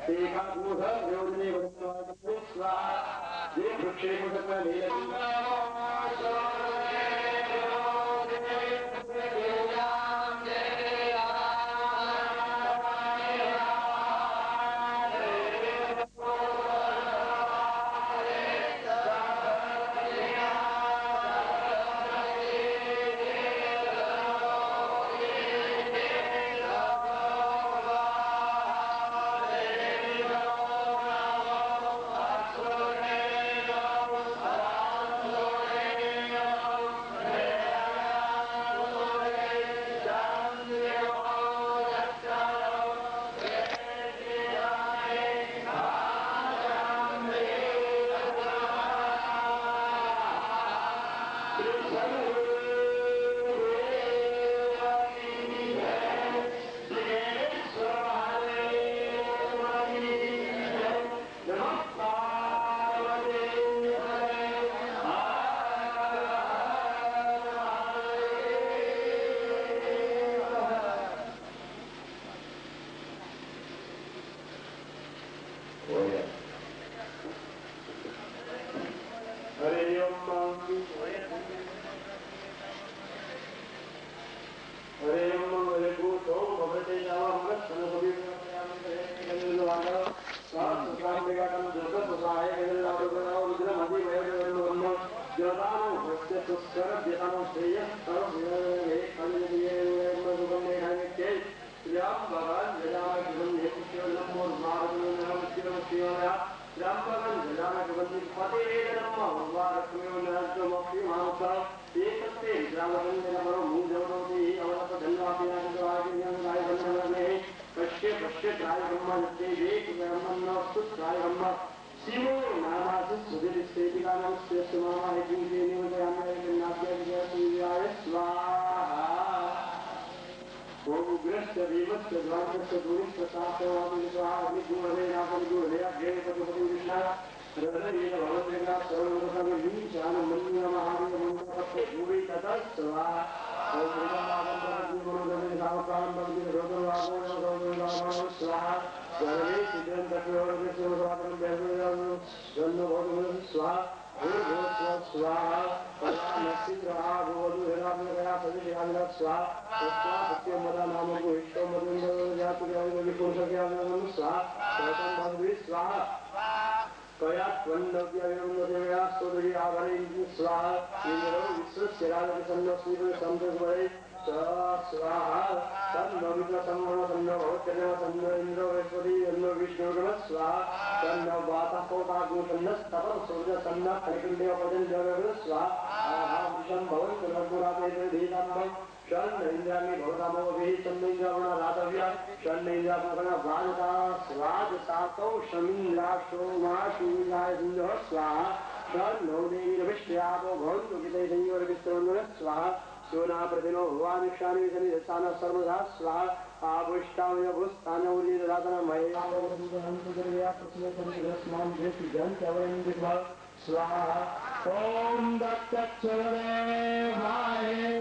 योजने स्वाहा ये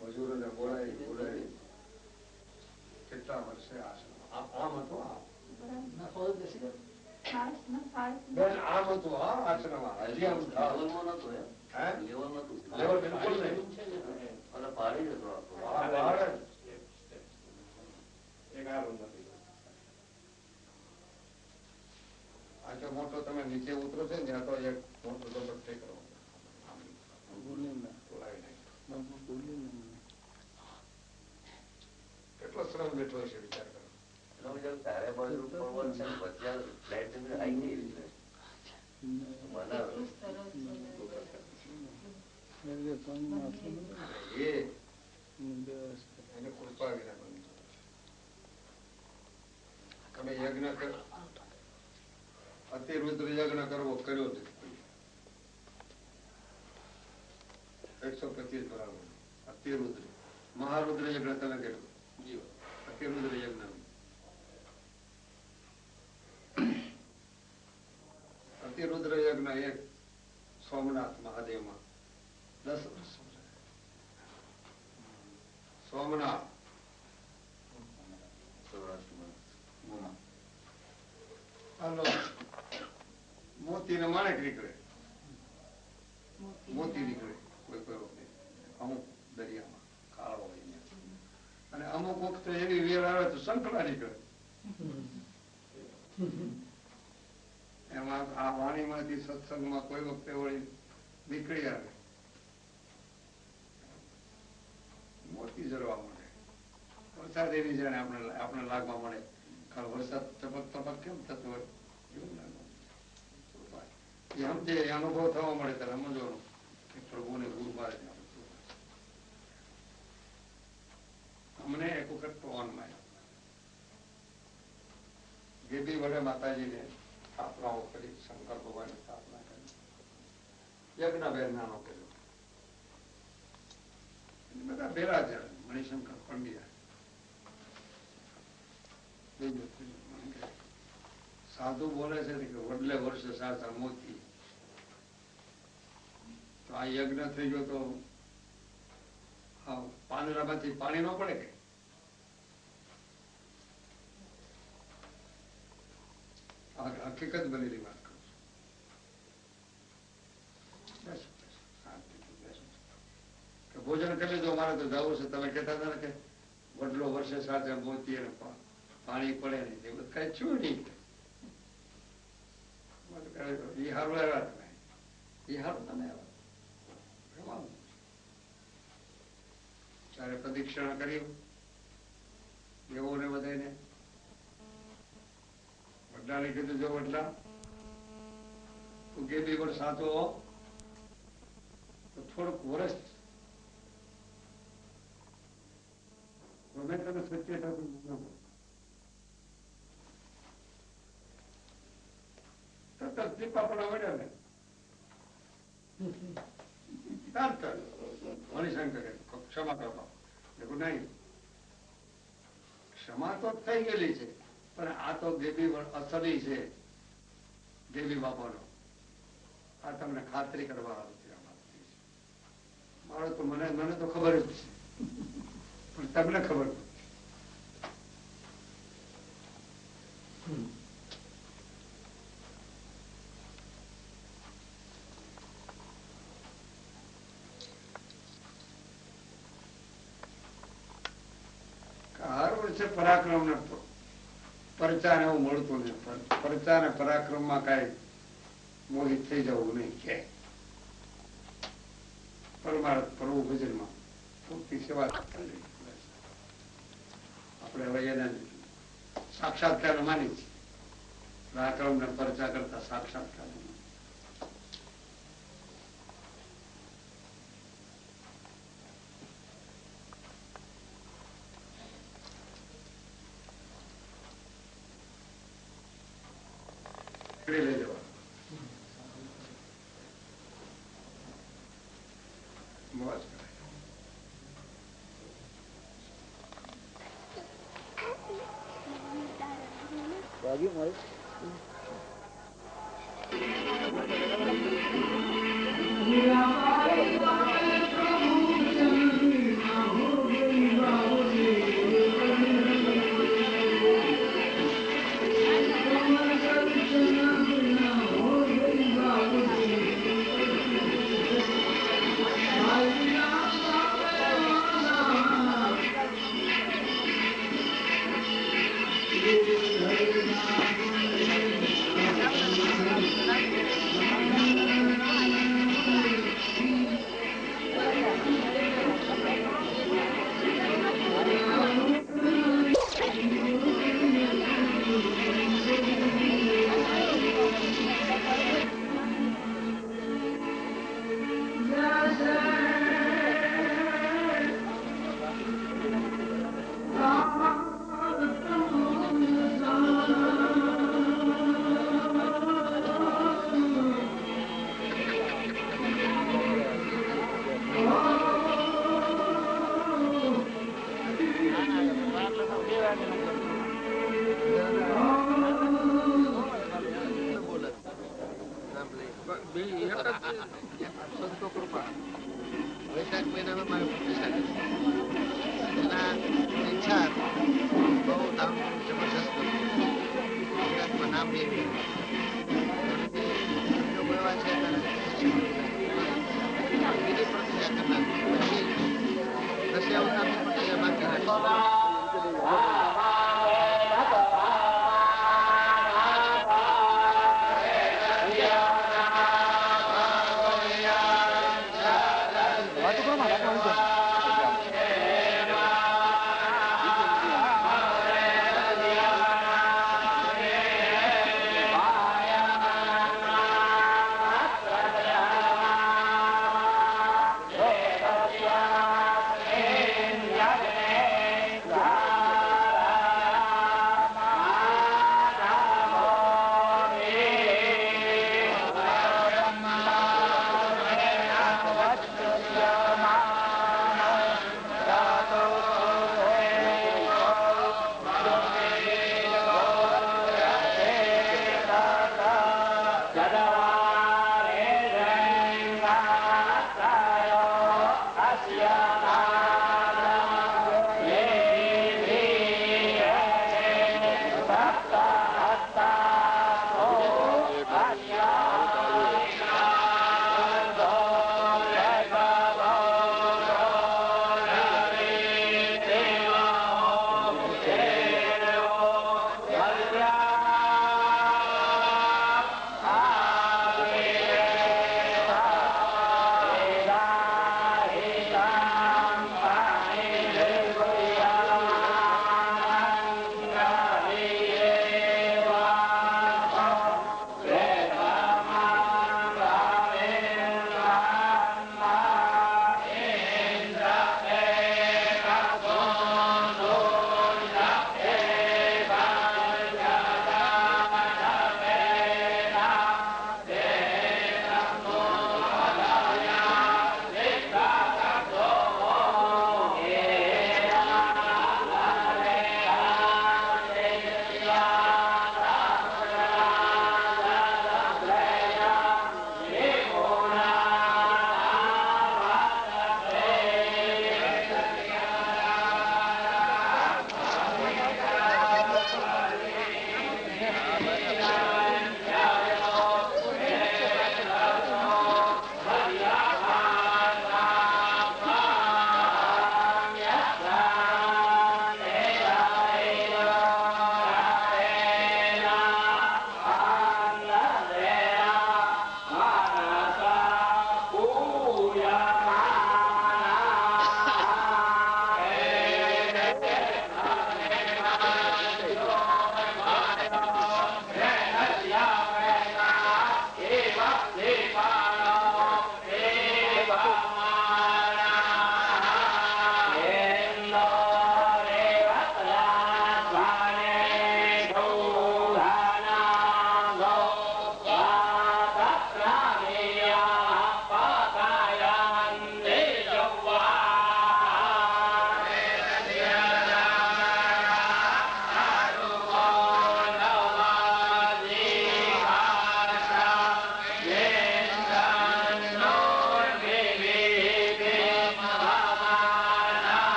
મજૂરોને બોલાવી બોલાવી કેટલા વર્ષે આમ હતું બેન આમ હતું આશ્રમ હજી આમ લેવલ બિલકુલ આજે મોટો તમે નીચે ઉતરો છો ને ત્યાં તો એક મોટો ડબલ ટેકરો કેટલો શ્રમ બેઠો છે વિચાર કરો. ચારે બાજુ પર્વત છે વચ્ચે ફ્લેટ આવી ગઈ એને કૃપા વિના બન્યું. તમે યજ્ઞ અતિરુદ્ર યજ્ઞ કરવો કર્યો નથી 125 બરાબર. અતિરુદ્ર મહારુદ્ર યજ્ઞ તમે કર્યો અતિરુદ્ર યજ્ઞ અતિરુદ્ર યજ્ઞ એક સોમનાથ મહાદેવમાં 10 વર્ષ સોમનાથ હાલો મોતી ને માણેક નીકળે મોતી નીકળે કોઈ કોઈ વખતે અમુક દરિયામાં કાળો હોય અને અમુક વખતે એવી વેર આવે તો સંકળા નીકળે. એમાં આ વાણીમાંથી સત્સંગમાં કોઈ વખતે વળી નીકળી આવે મોતી જરવા મળે વરસાદ એવી જાણે આપણે લાગવા મળે. વરસાદ ટપક ટપક કેમ થતો હોય એવું સમજે અનુભવ થવા મળે ત્યારે સમજવાનો કે પ્રભુને ગુરુ પાડે. અમને એક વખત પવનમાં ગેબી વડે માતાજીને સ્થાપનાઓ કરી શંકર ભગવાનની સ્થાપના કરી યજ્ઞ બેરનાનો કર્યો બધા ભેરા છે મણિશંકર પંડ્યા સાધુ બોલે છે કે વડલે વર્ષે સાચા મોતી તો આ યજ્ઞ થઈ ગયો તો પાંદડામાંથી પાણી ન પડે કે હકીકત બનેલી વાત કરું છું. ભોજન કરી લીધું મારે તો જવું છે. તમે કહેતા હતા ને કે વડલો વર્ષે સાથે મોતી અને પાણી પડે નહીં એ બધું કઈ છું નહીં એ હારું આવ્યા તમે એ હારું તમે આવ્યા ત્યારે પ્રદક્ષિણા કર્યું એવોને બધાને વડલાને કીધું જો વડલા તું ગેબી પણ સાચો તો થોડુંક વર્ષ તમે તમે સત્ય ટીપા પણ વળ્યા ને શાંત મણિશંકર ક્ષમા કરો. નહીં, ક્ષમા તો થઈ ગયેલી છે, પણ આ તો દેવી અસલી છે, દેવી બાપાનો. આ તમને ખાતરી કરવા આવે છે. મારો તો મને તો ખબર જ છે, પણ તમને ખબર નથી. હર વર્ષે પરાક્રમ ને પરચા ને એવું મળતું નહીં. પરચા ને પરાક્રમ માં કઈ મોહિત થઈ જવું નહીં. ક્યાંય પરમાર્થ પ્રભુ ભજનમાં પૂરતી સેવા આપણે હવે એને સાક્ષાત્કાર માની છે. પરાક્રમ ને પરચા કરતા સાક્ષાત્કાર લઈ જવા. મોજ કરે. વૈશાખ મહિનામાં મારે પ્રતિષ્ઠા કરી એના ઈચ્છા બહુ ધામ જબરજસ્ત ગુજરાતમાં નામ લેવી એવા છે બીજી પ્રતિષ્ઠા કરનાર પછી દસે અવતારની પ્રતિષ્ઠા બાકી રાખી.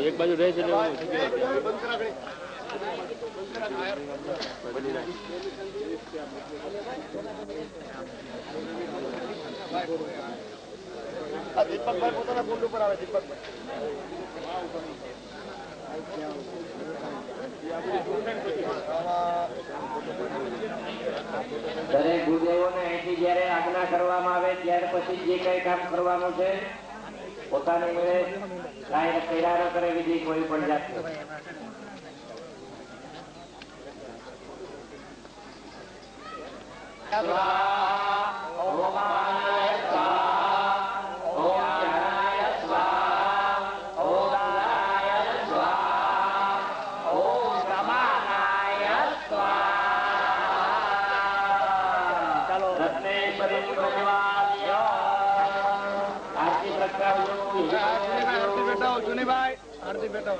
એક બાજુ રહે છે દીપકભાઈ પોતાના કુંડ ઉપર આવે. દીપકભાઈ દરેક ગુરુદેવોને અહીંથી જયારે આજ્ઞા કરવામાં આવે ત્યાર પછી જે કઈ કામ કરવાનું છે પોતાની મેળે કાંઈ કર્યા ન કરે વિધિ કોઈ પણ જાતનું. જુનીભાઈ આરતી બેટા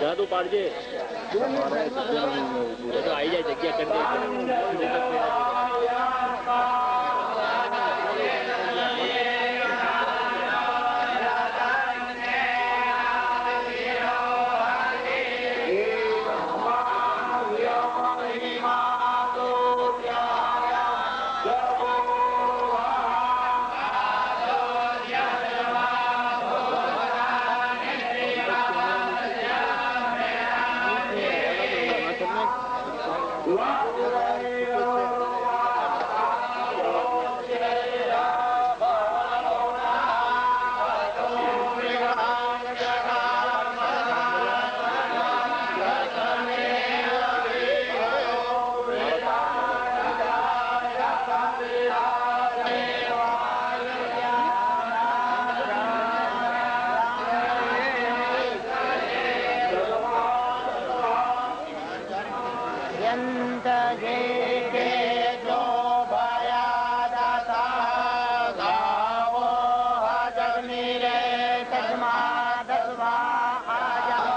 જાદુ પાડજે આવી જાય જગ્યા અત્યંત જે કે જો ભયા દાતા ગાવો જગની રે તસ્મા દસવા આજા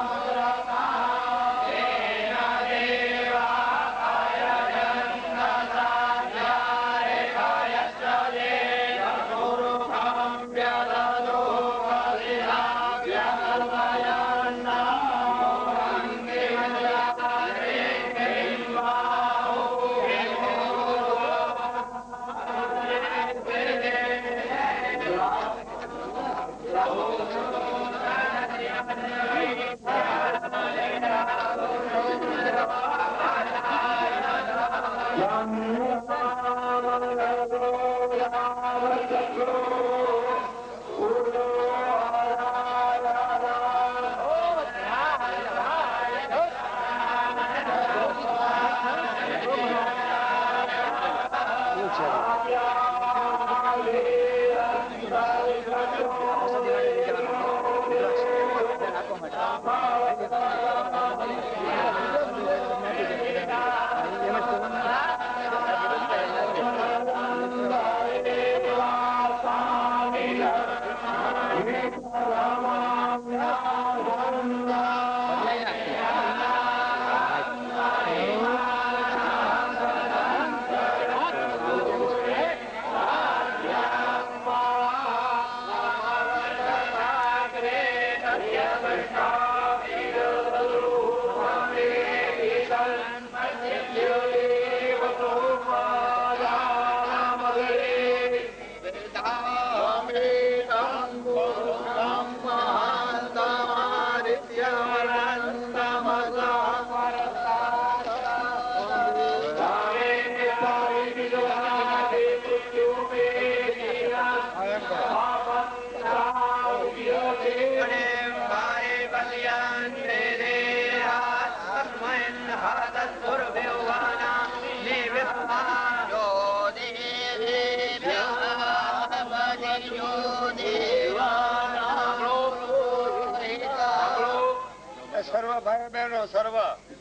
સર્વ ભાઈ બહેનો સર્વ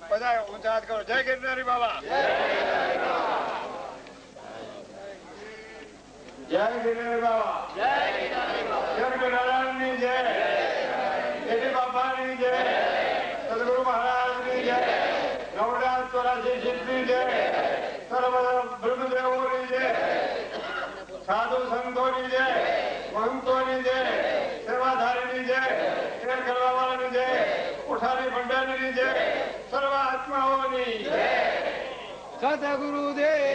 બધા ઊંચા હાથ કરો. જય ગિરનારી બાબા, જય ગિરનારી બાબા, જય નારાયણની જય, દેવી બાપાની જય, સદગુરુ મહારાજની જય, 984 શિલ્પની જય, સર્વ બ્રહ્મદેવોની જય, સાધુ સંતોની જય, મહંતોની જય, સેવાધારીની જય, ખેલ કરવા વાળાની જય, ઉઠાની ભંડારીની જય, સર્વ આત્માઓની જય. સતગુરુદેવ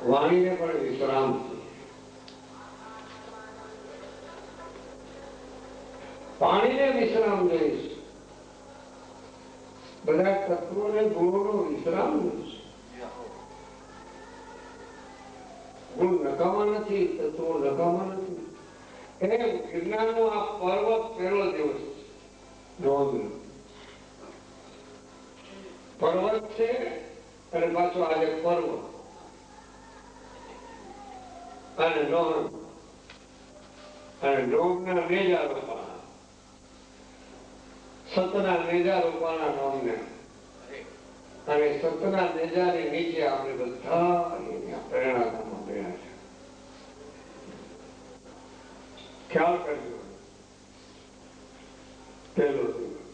વાણીને પણ વિશ્રામ છે. પાણીને વિશ્રામ દઈશ, બધા તત્વોને ગુણોનો વિશ્રામ દઈશ. ગુણ નકામા નથી, તત્વો નકામા નથી. એ ગિરનારનો આ પર્વત પહેલો દિવસ પર્વત છે અને પાછો આજે પર્વ અને નોમ અને નોમના નેજા રોપાણા, સતના નેજા રોપાણા નોમને અને સતના નેજાની નીચે આપણે બધા પ્રેરણામાં ગયા છે. ખ્યાલ કરજો. પહેલો દિવસ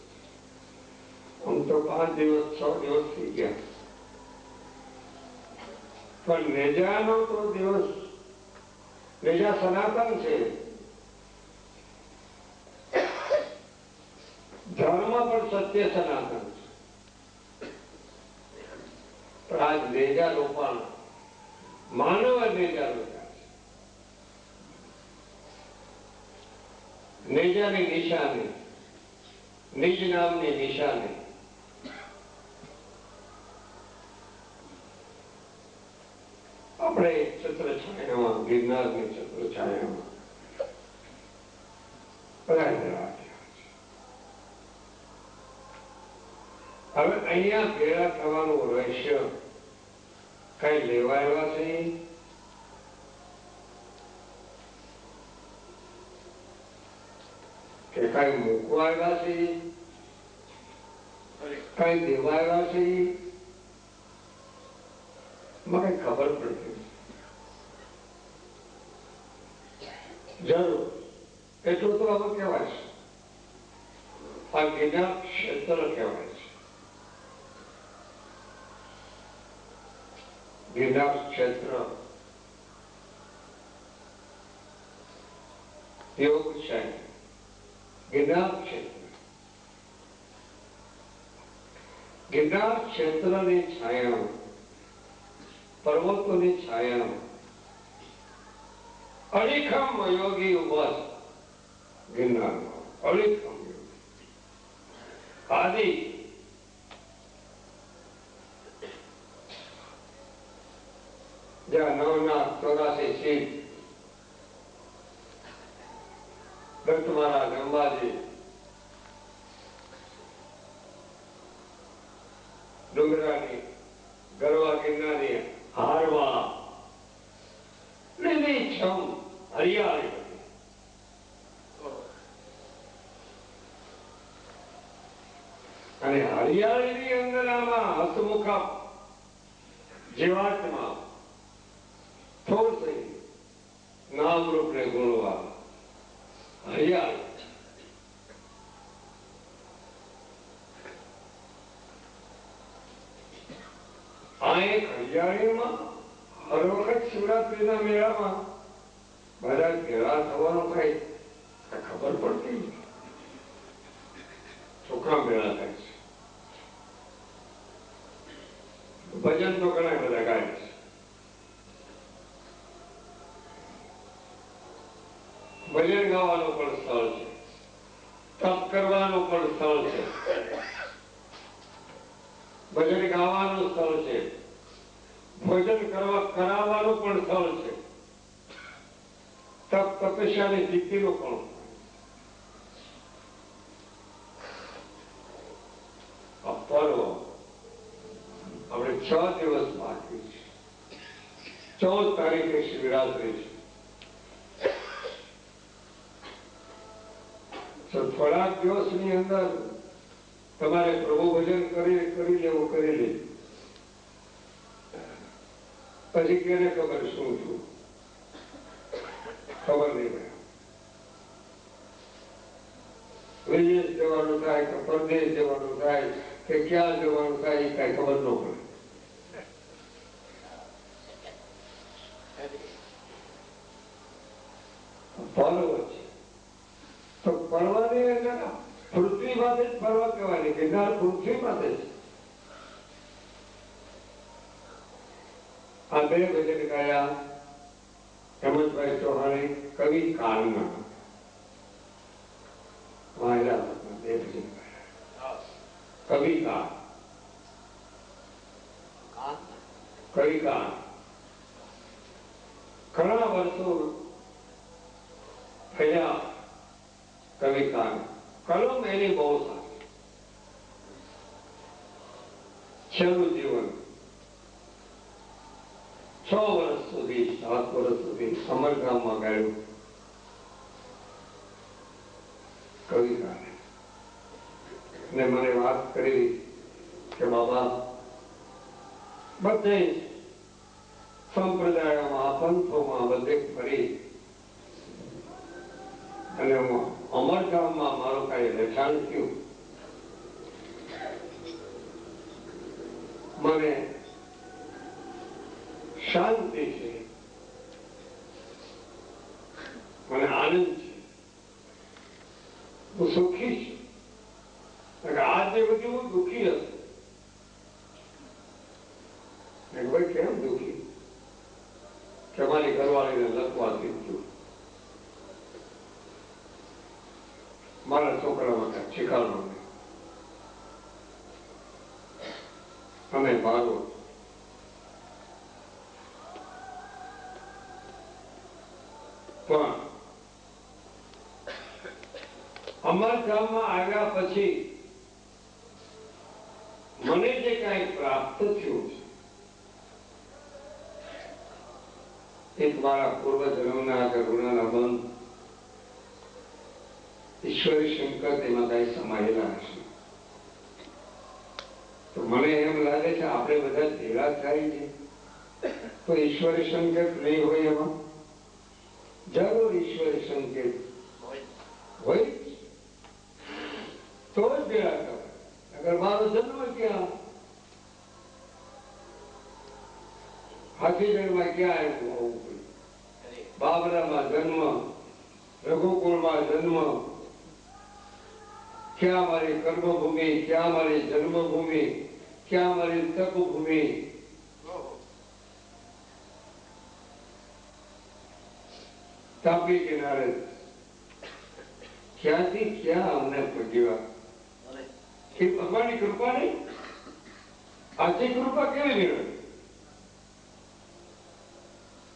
આમ તો 5 દિવસ 6 દિવસ થઈ ગયા, પણ નેજાનો તો દિવસ, નેજા સનાતન છે. ધર્મ પણ સત્ય સનાતન છે. પણ આજ નેજા રોપાણ માનવ નેજા રોપ્યા છે. નેજાની નિશાની, નિજ નામની નિશાની આપણે છત્ર છાયામાં, ગિરનારની છત્ર છાયામાં રાખ્યા છે. હવે અહીંયા ભેળા થવાનું રહસ્ય કઈ લેવાયેલા છે કે કઈ મૂકવા આવ્યા છે, કઈ દેવા આવ્યા છે, મને ખબર પડતી જરૂર એટલું તો હવે કહેવાય છે. આ ગિરનાર ક્ષેત્ર કહેવાય છે. ગિરનાર ક્ષેત્ર યોગ છે. ગિરનાર ક્ષેત્ર ગિરનાર ક્ષેત્રની છાયા, પર્વતોની છાયા, અડીખમ યોગી ઉભા ગિરનારમાં. અડીખમ આદિ જ્યાં 9,84 સીટ દત્ત મહારાજ, અંબાજી, ડુંગરાની, ગરવા ગિરનારી, હારવા, લીલીછમ હરિયાળી હતી. અને હરિયાળીની અંદર આમાં હસમુખા જીવાતમાં થોડું નામરૂપને ગુણવા હરિયાળી. આ એક હરિયાળીમાં હર વખત શિવરાત્રીના મેળામાં બધા ભેળા થવાનું થાય ખબર પડતી. છોકરા ભેળા થાય છે, ભજન તો ઘણા બધા ગાય છે. ભજન ગાવાનું પણ સ્થળ છે, તપ કરવાનું પણ સ્થળ છે, ભજન ગાવાનું સ્થળ છે, ભોજન કરાવવાનું પણ સ્થળ છે, તપ તપસ્યાની સિદ્ધિનું પણ. આ પર્વ આપણે 6 દિવસ બાકી છે. 14 તારીખે શિવરાત્રી છે. થોડાક દિવસની અંદર તમારે પ્રભુ ભજન કરી લેવું, કરી લે. પછી કેને ખબર શું છું, ખબર નહીં પડે. વિદેશ જવાનું થાય કે પરદેશ જવાનું થાય કે ક્યાં જવાનું થાય એ કઈ ખબર ન પડે. પર્વ છે તો પર્વની અંદર પૃથ્વી માટે જ પર્વ કહેવાની. ગિરનાર પૃથ્વી માટે છે. આ 2 ભજન ગાયા હેમંતભાઈ ચૌહાણે કવિ કાળના. વાયરામાં 2 ભજન ગાયા. કવિ કાળ, કવિ કાળ ઘણા વર્ષો થયા. કવિ કાળ કલમ એની બહુ સારી. છેલ્લું જીવન 6 વર્ષ સુધી, 7 વર્ષ સુધી અમરગામમાં ગાયું કવિ કાળે. ને મને વાત કરી કે બાબા બધે સંપ્રદાયોમાં, પંથોમાં બધે ફરી અને અમરગામમાં મારું કઈ રહેઠાણ થયું. મને શાંતિ છે, મને આનંદ છે, હું સુખી છું. આજે બધી હું દુઃખી હતો. ભાઈ કેમ દુઃખી? કે મારી ઘરવાળીને લખવા દીધું, મારા છોકરામાં કઈ શીખાડો નહીં. અને મારો પણ અમારા ગામમાં આવ્યા પછી મને જે કઈ પ્રાપ્ત થયું છે એ મારા પૂર્વજન્મના કરુણાના બંધ ઈશ્વરી સંકટ એમાં કઈ સમાયેલા હશે. તો મને એમ લાગે છે આપણે બધા ભેગા થાય છે તો ઈશ્વરી સંકેત નહીં હોય એમાં જરૂર ઈશ્વરી સંકેત હોય તો જ ભેગા થાય. અગર મારો જન્મ ક્યાં હાથીગઢમાં ક્યાં આવ્યું હોવું પડ્યું, બાબરામાં જન્મ, રઘુકુળમાં જન્મ, ક્યાં મારી કર્મભૂમિ, ક્યાં મારી જન્મભૂમિ, ક્યાં મારી તપભૂમિ. તાપી કિનારે ક્યાંથી ક્યાં અમને પહોંચ્યા. એ ભગવાનની કૃપા નહીં. આથી કૃપા કેવી મેળવી?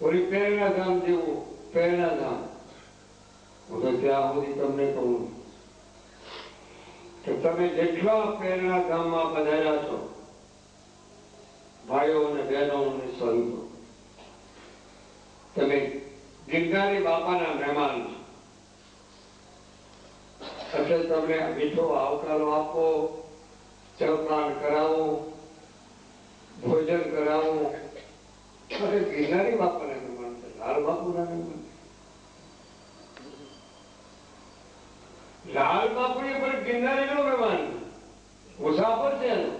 ઓલી પ્રેરણા ધામ જેવું પ્રેરણા ધામ. હું તો ત્યાં સુધી તમને કહું કે તમે જેટલા પ્રેરણા ધામમાં પધાર્યા છો ભાઈઓ અને બહેનો અને સંતો, તમે ગિરનારી બાપાના મહેમાન છો. એટલે તમને મીઠો આવકારો આપો, જળપાન કરાવો, ભોજન કરાવો. અરે ગિરનારી બાપાના મહેમાન છે, લાલ બાપુના મહેમાન. લાલ બાપુ એ પણ ગિરનારી નો મહેમાન, મુસાફર છે એનો.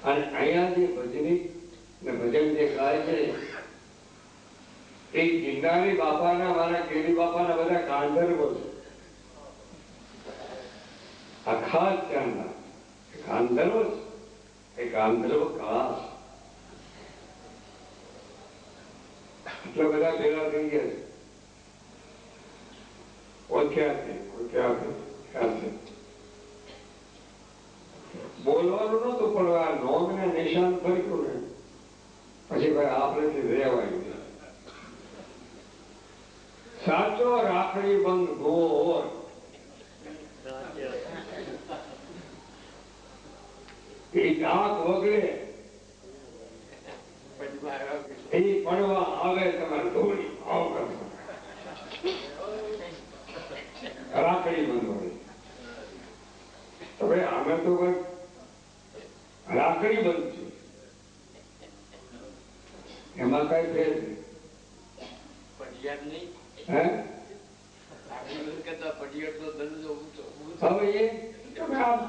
અને અહીંયા જે ભજની ને ભજન જે ગાય છે એ ગિરનારી બાપાના, મારા ગિરી બાપાના બધા ગાંધર્વો છે. આખા ત્યાંના ગાંધર્વ છે. એ ગાંધર્વ કળા એટલે બધા ભેગા થઈ ગયા છે. બોલવાનું નતું પણ આ નોમ ને નિશાન ફર્યું ને પછી ભાઈ આપણેથી રહેવાય. સાચો રાખડી બંધ ગોર એ ડાક વગરે એ પડવા આવે તમારે દોડી આવ કરવા. રાખડી બંધ હોય તો ભાઈ અમે તો રાખડી બંધ છે એમાં કઈ ફેર નહીં. હવે એ તમે આપ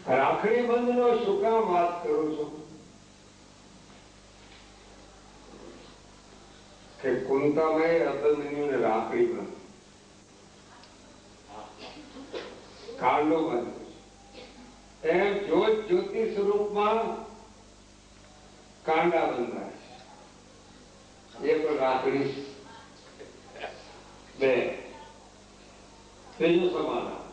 રાખડી બંધ નો શું કામ વાત કરું છું કે કુંતાભાઈ અભિમન્યુને રાખડી બંધ કાંડો બંધ એમ જ્યોત જ્યોતિ સ્વરૂપમાં કાંડા બંધાય છે. એ પણ રાખડી બે. ત્રીજું સમાધાન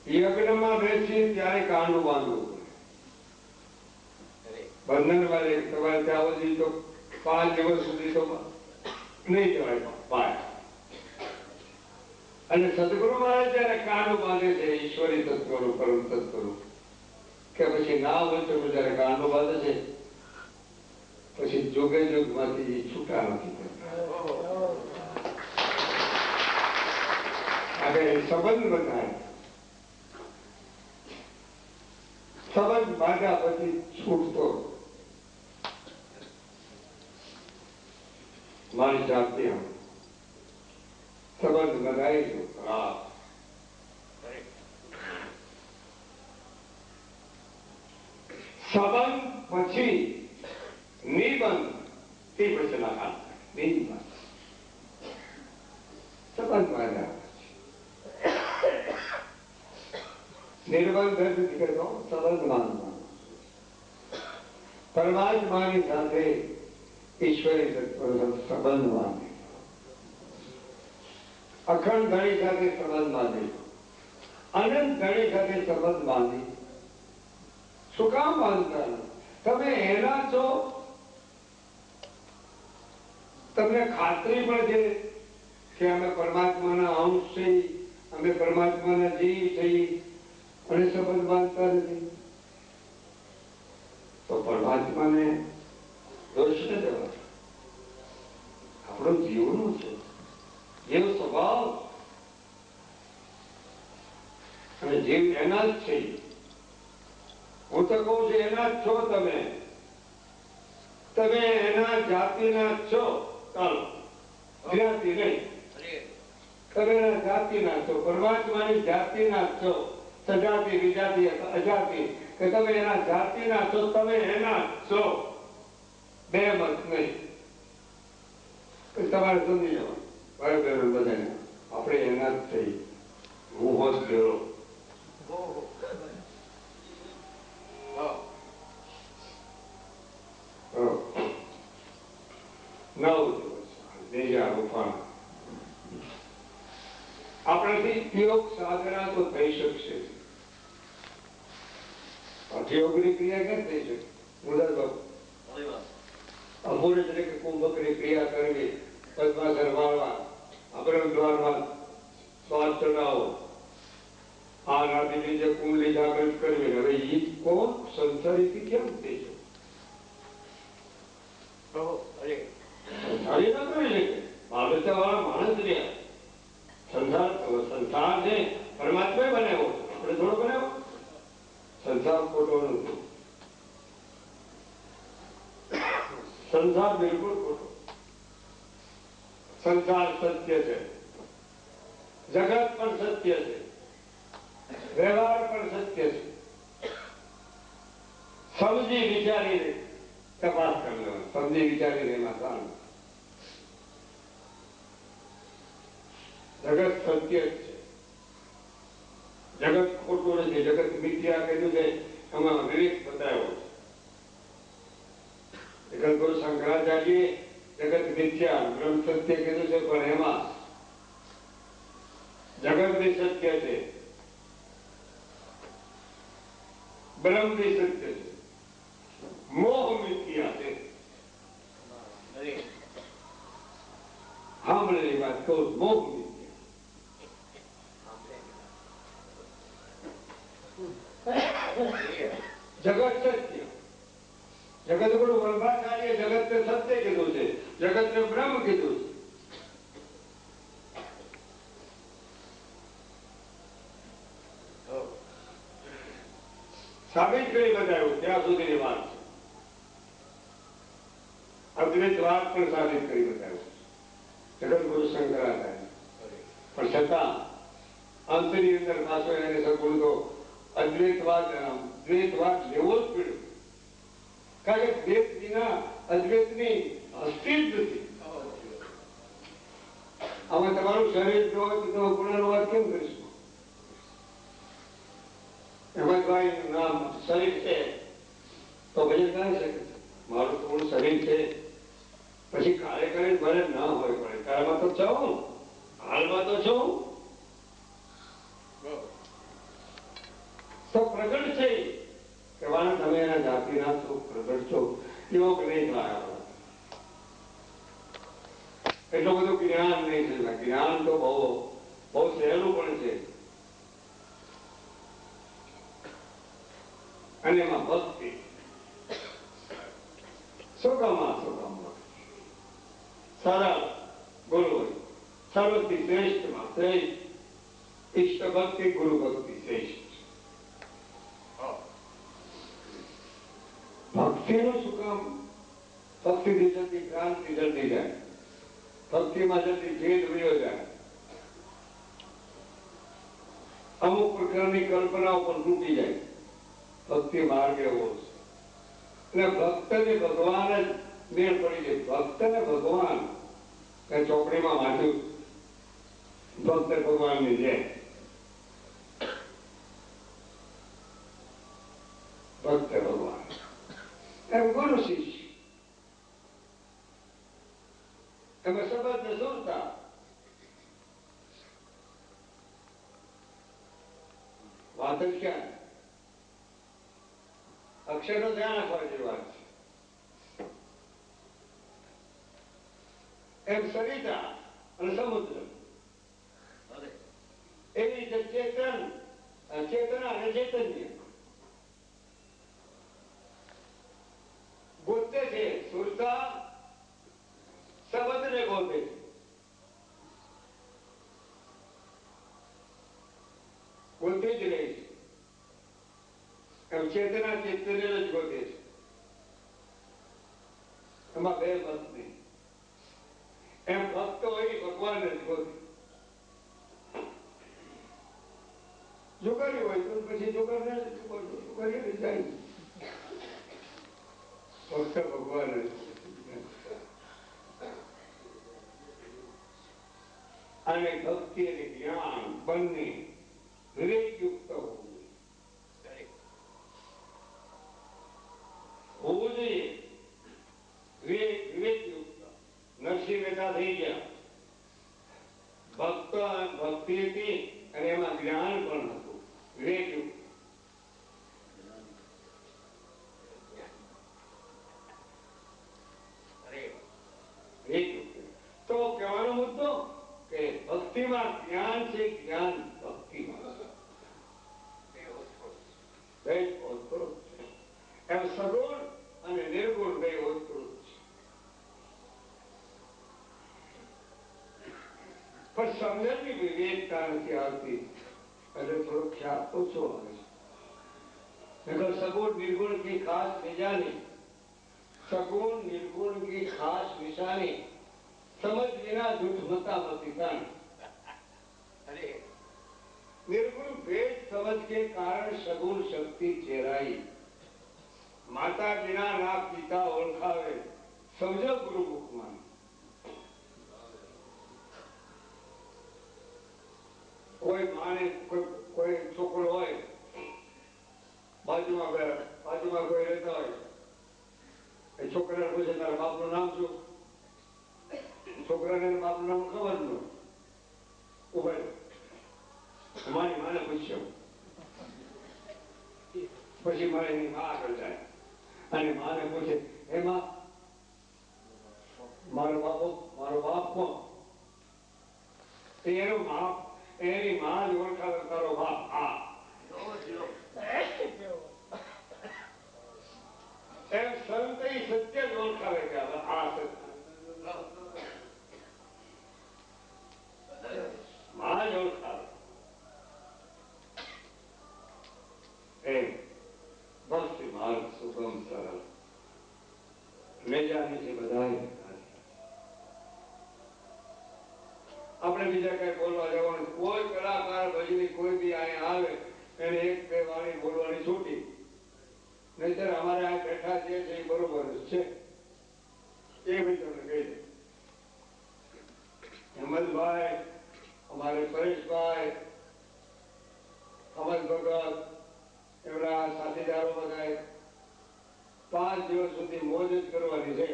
યજ્ઞમાં બેસી ત્યારે કાંડું બાંધવું બંધન વાળે. તમારે ત્યાં સુધી તો 5 દિવસ સુધી તો નહીં જવાય પાય. અને સદગુરુ મહારાજ જયારે કાંડું બાંધે છે ઈશ્વરી તત્વનું પરમ તત્વનું કે પછી ના વચ્ચે જયારે કાંડું બાંધે છે પછી જોગે જોગ માંથી છૂટા નથી કરતા. સંબંધ બંધાય. સંબંધ બાંધ્યા પછી છૂટતો મારી જાતિ સંબંધ બંધાય છે. સંબંધ પછી નિબંધ તે વચના નિબંધ સંબંધ બાંધ્યા નિર્બંધ કહેતો સંબંધ માનવા. પરમાત્માની સાથે ઈશ્વરી સંબંધ બાંધે. અખંડ ધણી સાથે સંબંધ બાંધે. અનંત ધણી સાથે સંબંધ બાંધે. શું કામ બાંધતા? તમે એના છો. તમને ખાતરી પણ છે કે અમે પરમાત્માના અંશ છીએ, અમે પરમાત્માના જીવ છીએ અને સંબંધ બાંધતા નથી. તો પરમાત્માને દોષ ન દેવા. આપણો જીવનો છે, જીવ સ્વભાવ અને જીવ એના જ છે. હું તો કહું છું એના જ છો તમે. તમે એના જાતિના જ છો. ચાલો, જ્ઞાતિ નહીં, તમે એના જાતિના છો. પરમાત્માની જાતિના જ છો. સજાતિ વિજાતિ અજાતિ કે તમે એના જાતિના છો, તમે એના જ છો. બે મત નહીં. તમારે સમજી જવાનું ભાઈ બહેનો બધાને આપણે એના જ થઈ. હું હોશ ગયો આપણાથી યોગ સાધના તો થઈ શકશે. યોગની ક્રિયા ક્યાં થઈ શકે? મુદત બાબુ અપૂર્ણ તરીકે કુંભકની ક્રિયા કરવી, પદ્માસન વાળવા, અબ્રહ્મ દ્વારમાં શ્વાસ ચલાવો, આ નાભીની જે કુંડલી જાગૃત કરવી. હવે એ કોણ સંસારીથી કેમ થઈ શકે? સંસારી ના કરી શકે. બાળબચ્ચા વાળા માણસ રહ્યા. સંસાર છે પરમાત્મા બનાવ્યો, આપણે થોડો બનાવ્યો. સંસાર ખોટો નથી. સંસાર બિલકુલ ખોટો. સંસાર સત્ય છે, જગત પણ સત્ય છે, વ્યવહાર પણ સત્ય છે. સમજી વિચારીને તપાસ કરી લેવાનું. સમજી વિચારીને એમાં સારું. જગત સત્ય જ છે, જગત ખોટું નથી. જગત મિથ્યા કીધું છે, એમાં વિવેક બતાવ્યો છે. જગતગુરુ શંકરાચાર્ય જગત મિથ્યા બ્રહ્મ સત્ય કીધું છે, પણ એમાં જગત બી સત્ય છે, બ્રહ્મ બી સત્ય છે, મોહ મિથ્યા છે. સાંભળેલી વાત કહું, મોહ મિથ્યા. જગત સત્ય. જગત ગુરુ વલ્ભાચાર્ય જગત ને સત્ય કીધું છે, જગત ને બ્રહ્મ કીધું છે. સાબિત કરી બતાવ્યું ત્યાં સુધીની વાત છે. અદ્વૈતવાદ પણ સાબિત કરી બતાવ્યું જગત ગુરુ શંકરાચાર્ય. પણ છતાં અંતની અંદર પાછો એને સગુણ તો દ્વૈતવાદ લેવો જ પડ્યો. કારણ કે દ્વૈત વિના અદ્વૈતની હસ્તી જ નથી. આમાં તમારું શરીર જો હોય તો તમે પુનર્વાદ કેમ કરીશું? એમાં ભાઈ નામ શરીર છે તો ભજન કરી શકે છે. મારું થોડું શરીર છે, પછી કાર્ય કરીને ભલે ના હોય પડે. કાળમાં તો છું, હાલમાં તો છું. તો પ્રગટ છે કે વાળા તમે એના જાતિના છો, પ્રગટ છો. યોગ નહીં થાય. એટલું બધું જ્ઞાન નહીં થયું. જ્ઞાન તો બહુ સહેલું પણ છે. અને એમાં ભક્તિ સુગમમાં સરળ ગુરુ સર્વથી શ્રેષ્ઠમાં શ્રેષ્ઠ ઈષ્ટ ભક્તિ, ગુરુ ભક્તિ શ્રેષ્ઠ. ભક્તિનું શું કામ? ભક્તિથી જલ્દી ક્રાંતિ જલ્દી જાય, ભક્તિમાં જલ્દી ભેદ વયો જાય. અમુક પ્રકારની કલ્પનાઓ પણ તૂટી જાય. ભક્તિ માર્ગ એવો છે. એટલે ભક્તને ભગવાન જ મેળ પડી જાય. ભક્તને ભગવાન કઈ ચોપડીમાં વાંચ્યું, ભક્ત ભગવાનની જેમ. ભક્ત ભગવાન એમ ગુરુ શિષ્ય એમાં સંબંધ જોડતા. વાત જ ક્યાં? અક્ષરનો ધ્યાન રાખવા જેવી વાત છે. એમ સરિતા અને સમુદ્ર એવી રીતે ચેતના અને ચૈતન્ય સદા શબ્દને ગોતે છે. ગોતે જ રહે છે. એમ ચેતના ચેતને જ ગોતે છે. એમાં બે મત નહીં. એમ ભક્ત હોય ભગવાન જ ગોતે. જોગારી હોય તો પછી જોગારી જાય. ભક્ત ભગવાન જ. અને ભક્તિ અને જ્ઞાન બંને વિવેકયુક્ત હોવું જોઈએ. વિવેકયુક્ત. નરસિંહ મહેતા થઈ ગયા. ભક્તિ હતી અને એમાં જ્ઞાન પણ હતું. વિવેકયુક્ત. તો કહેવાનો મુદ્દો કે ભક્તિમાં જ્ઞાન છે, જ્ઞાન ભક્તિમાં એમ સગુણ અને નિર્ગુણ બે ઓતપ્રોત છે. પણ સમજણની વિવેકતા નથી આવતી એટલે થોડો ખ્યાલ ઓછો આવે છે. સગુણ નિર્ગुण की खास निशानी, सगुण निर्गुण की खास निशानी, समझ बिना झूठ मता मतितान. निर्गुण भेद समझ के कारण सगुण शक्ति चेराई. माता बिना ना पिता ओळखावे समझो गुरु मुखमान. કોઈ માને કોઈ છોકરો હોય બાજુમાં કોઈ રહેતા હોય એ છોકરાને પૂછે તારા બાપનું નામ શું? છોકરાને બાપનું નામ ખબર ન હોય. મારી માને પૂછ્યો પછી મારે એની માં આગળ જાય અને માને પૂછે એમાં મારો બાપ કોણ? એનો બાપ એની માં જ ઓળખાવે તારો બાપ. આ એમ સંત સત્ય જ ઓળખાવે કે આ સત્ય માં જ ઓળખાવે. એમ ભક્તિ માર્ગ સુગમ સરળ મેજાની છે બધા. આપણે બીજા કઈ બોલવા જવાનું. કોઈ કલાકાર ભજની કોઈ બી અહીંયા આવે એને એક બે વાણી બોલવાની છૂટી. નહીતર અમારે આ બેઠા જે છે એ બરોબર જ છે. એ ભાઈ તમને કહી દે. હેમંતભાઈ, અમારે પરેશભાઈ, અમલ ભગત, એમના સાથીદારો બધા 5 દિવસ સુધી મોજ જ કરવાની છે.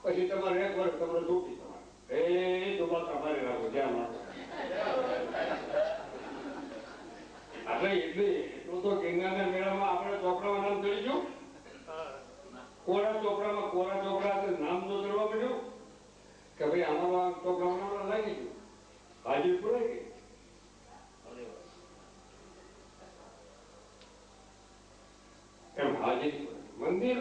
પછી તમારે એક વર્ષ તમને છૂટી. એ દુબાકા મારી રાખો જ્યાં એટલું તો ગિરનારના મેળામાં આપણે ચોપડામાં નામ ચડી ગયું. કોરા ચોપડા નામ તો ચડવા મળ્યું કે ભાઈ અમારા ચોપડામાં નામ લાગી ગયું. હાજરી પુરાઈ ગઈ. એમ હાજરી મંદિર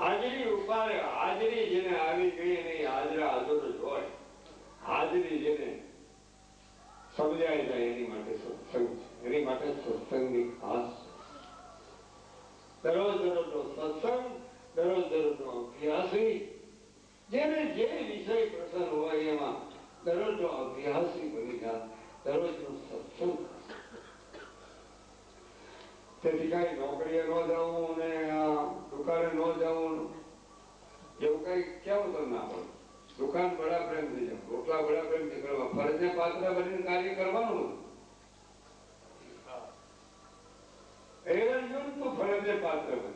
હાજરી ઉપાડે. હાજરી જેને આવી ગઈ એને હાજરા હાજર જ હોય. હાજરી જેને સમજાય જાય એની માટે સત્સંગ છે. એની માટે સત્સંગની ખાસ દરરોજ દરરોજનો સત્સંગ, દરરોજ દરરોજનો અભ્યાસી. જેને જે વિષય પ્રસન્ન હોય એમાં દરરોજનો અભ્યાસી બની જાય. દરરોજનો સત્સંગ. તેથી કઈ નોકરીએ ન જવું ને દુકાને ન જવું એવું કઈ કેવું તો ના પડે. દુકાન બડા પ્રેમથી જવું, રોટલા બડા પ્રેમથી કરવા, ફરજને પાત્ર બનીને કાર્ય કરવાનું. તું ફરજને પાત્ર બને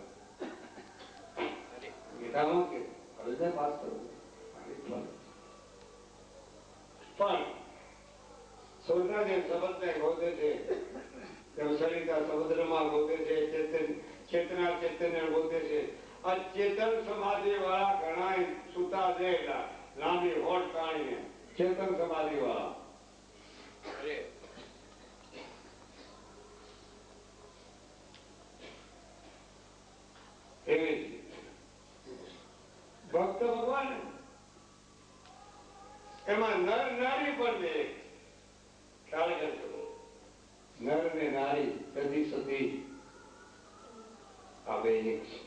ગીતામાં કે ફરજને પાત્ર પણ સોના જે શબ્દને ગોતે છે સરિતા સમુદ્રમાં ગોતે છે. ચેતના ચેતન્ય ગોતે છે. આ ચેતન સમાધિ વાળા ઘણા સુતા દેલા લાંબી હોટ તાણીને ચેતન સમાધિ વાળા એમાં નર નારી પણ બે ખ્યાલ કરજો. નર ને નારી સતી સતી આ બે એક છે.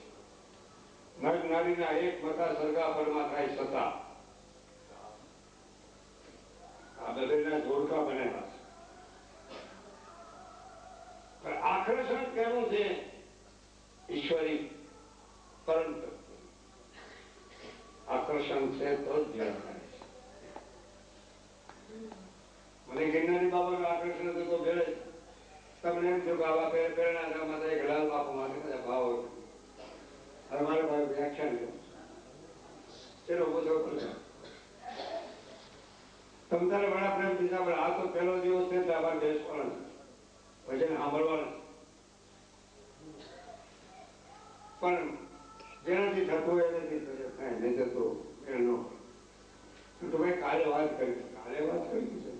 નર નારીના એક મતા સરગા પરમાં થાય સતા. આ બધેના જોડકા બનેલા છે. પણ આકર્ષણ કેનું છે? ઈશ્વરી પરમ તત્વ. આકર્ષણ છે તો જ ધ્યાન થાય છે. મને ગિરનારી બાબાનું આકર્ષણ હતું તો ભેળે તમને એમ થયું કે આવા પ્રેરણા ગામમાં એક લાલ બાપુ માટે બધા ભાવ હવે મારે ભાઈ વ્યાખ્યાન કર્યું ચલો પૂછો તમે તારે વડા પ્રેમ દીધા પણ આ તો પહેલો દિવસ છે ત્યાં બેસવાનો ભજન સાંભળવાનું પણ જેનાથી થતું હોય એનાથી નહીં થતો એનો તો ભાઈ કાલે વાત કરી છે